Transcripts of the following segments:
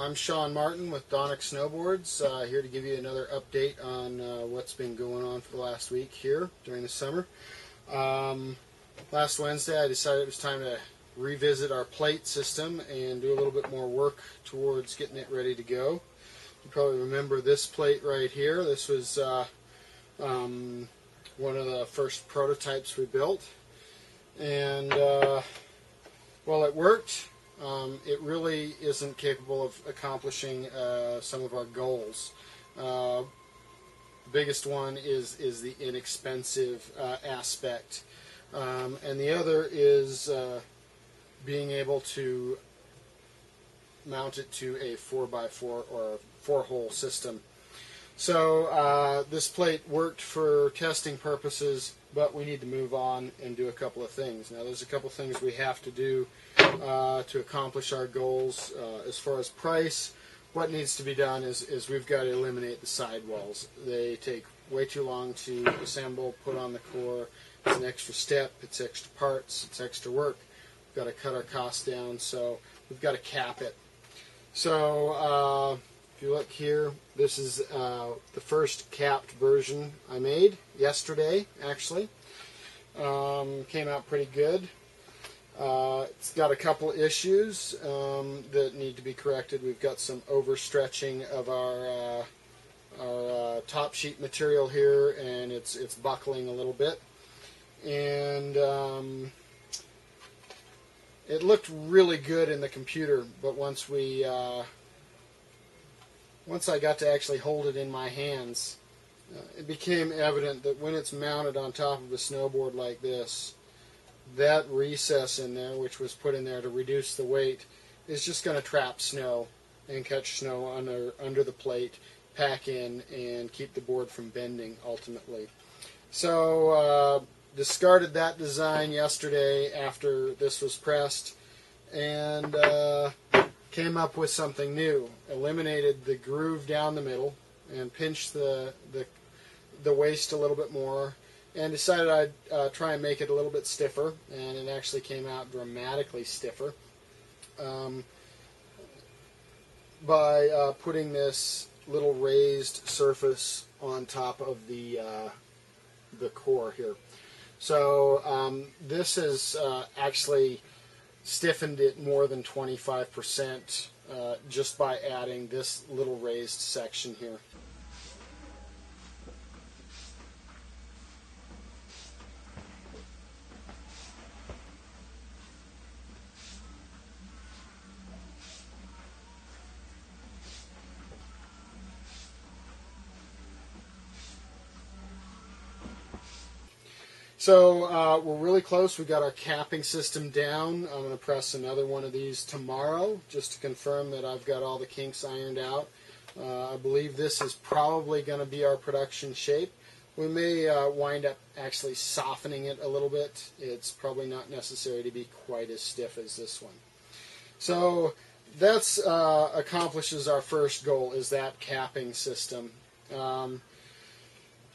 I'm Sean Martin with Donek Snowboards, here to give you another update on what's been going on for the last week here during the summer. Last Wednesday I decided it was time to revisit our plate system and do a little bit more work towards getting it ready to go. You probably remember this plate right here. This was one of the first prototypes we built, and well, it worked. It really isn't capable of accomplishing some of our goals. The biggest one is the inexpensive aspect, and the other is being able to mount it to a 4x4 or 4-hole system. So this plate worked for testing purposes, but we need to move on and do a couple of things. Now there's a couple of things we have to do to accomplish our goals. As far as price, what needs to be done is we've got to eliminate the sidewalls. They take way too long to assemble, put on the core. It's an extra step, it's extra parts, it's extra work. We've got to cut our costs down, so we've got to cap it. So if you look here, this is the first capped version I made yesterday, actually. Came out pretty good. It's got a couple issues that need to be corrected. We've got some overstretching of our top sheet material here, and it's buckling a little bit. And it looked really good in the computer, but once I got to actually hold it in my hands, it became evident that when it's mounted on top of a snowboard like this, that recess in there, which was put in there to reduce the weight, is just going to trap snow and catch snow under the plate, pack in, and keep the board from bending ultimately. So discarded that design yesterday after this was pressed, and came up with something new. Eliminated the groove down the middle and pinched the waist a little bit more, and decided I'd try and make it a little bit stiffer, and it actually came out dramatically stiffer by putting this little raised surface on top of the core here. So this has actually stiffened it more than 25% just by adding this little raised section here. So we're really close. We've got our capping system down. I'm going to press another one of these tomorrow just to confirm that I've got all the kinks ironed out. I believe this is probably going to be our production shape. We may wind up actually softening it a little bit. It's probably not necessary to be quite as stiff as this one. So that accomplishes our first goal, is that capping system.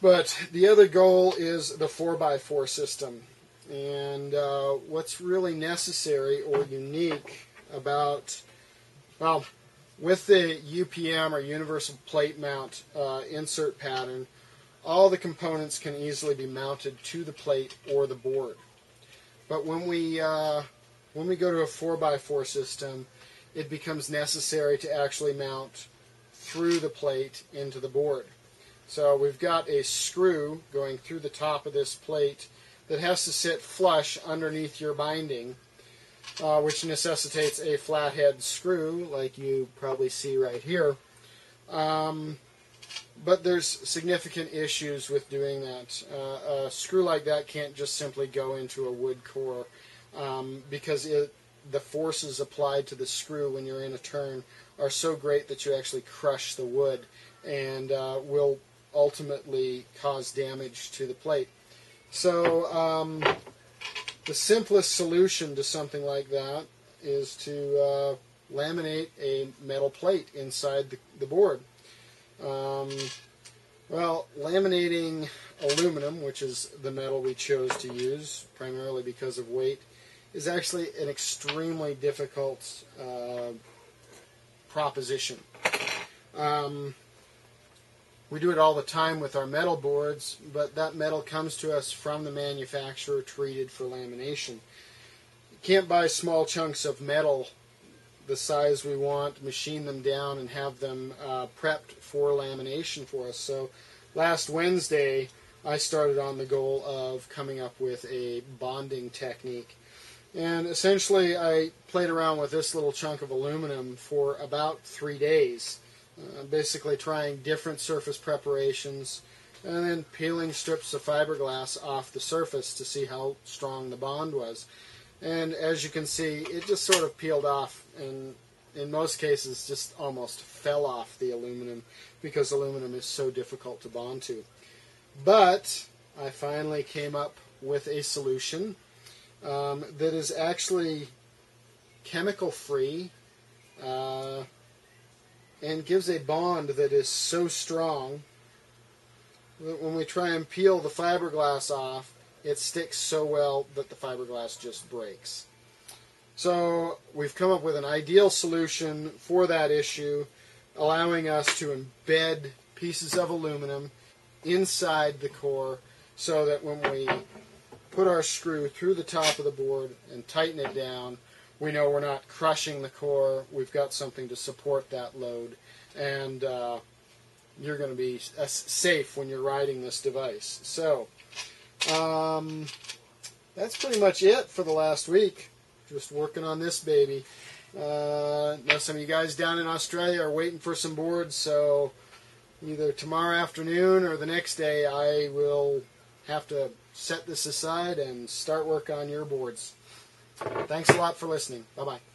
But the other goal is the 4x4 system. And what's really necessary or unique about, well, with the UPM or Universal Plate Mount insert pattern, all the components can easily be mounted to the plate or the board. But when we go to a 4x4 system, it becomes necessary to actually mount through the plate into the board. So we've got a screw going through the top of this plate that has to sit flush underneath your binding, which necessitates a flathead screw like you probably see right here. But there's significant issues with doing that. A screw like that can't just simply go into a wood core because the forces applied to the screw when you're in a turn are so great that you actually crush the wood and will ultimately cause damage to the plate. So the simplest solution to something like that is to laminate a metal plate inside the board. Well, laminating aluminum, which is the metal we chose to use primarily because of weight, is actually an extremely difficult proposition. We do it all the time with our metal boards, but that metal comes to us from the manufacturer treated for lamination. You can't buy small chunks of metal the size we want, machine them down, and have them prepped for lamination for us. So last Wednesday, I started on the goal of coming up with a bonding technique. And essentially, I played around with this little chunk of aluminum for about 3 days. Basically trying different surface preparations and then peeling strips of fiberglass off the surface to see how strong the bond was. And as you can see, it just sort of peeled off, and in most cases just almost fell off the aluminum because aluminum is so difficult to bond to. But I finally came up with a solution that is actually chemical free and gives a bond that is so strong that when we try and peel the fiberglass off, it sticks so well that the fiberglass just breaks. So we've come up with an ideal solution for that issue, allowing us to embed pieces of aluminum inside the core so that when we put our screw through the top of the board and tighten it down, we know we're not crushing the core. We've got something to support that load, and you're going to be safe when you're riding this device. So that's pretty much it for the last week. Just working on this baby. Now some of you guys down in Australia are waiting for some boards, so either tomorrow afternoon or the next day I will have to set this aside and start work on your boards. Thanks a lot for listening. Bye-bye.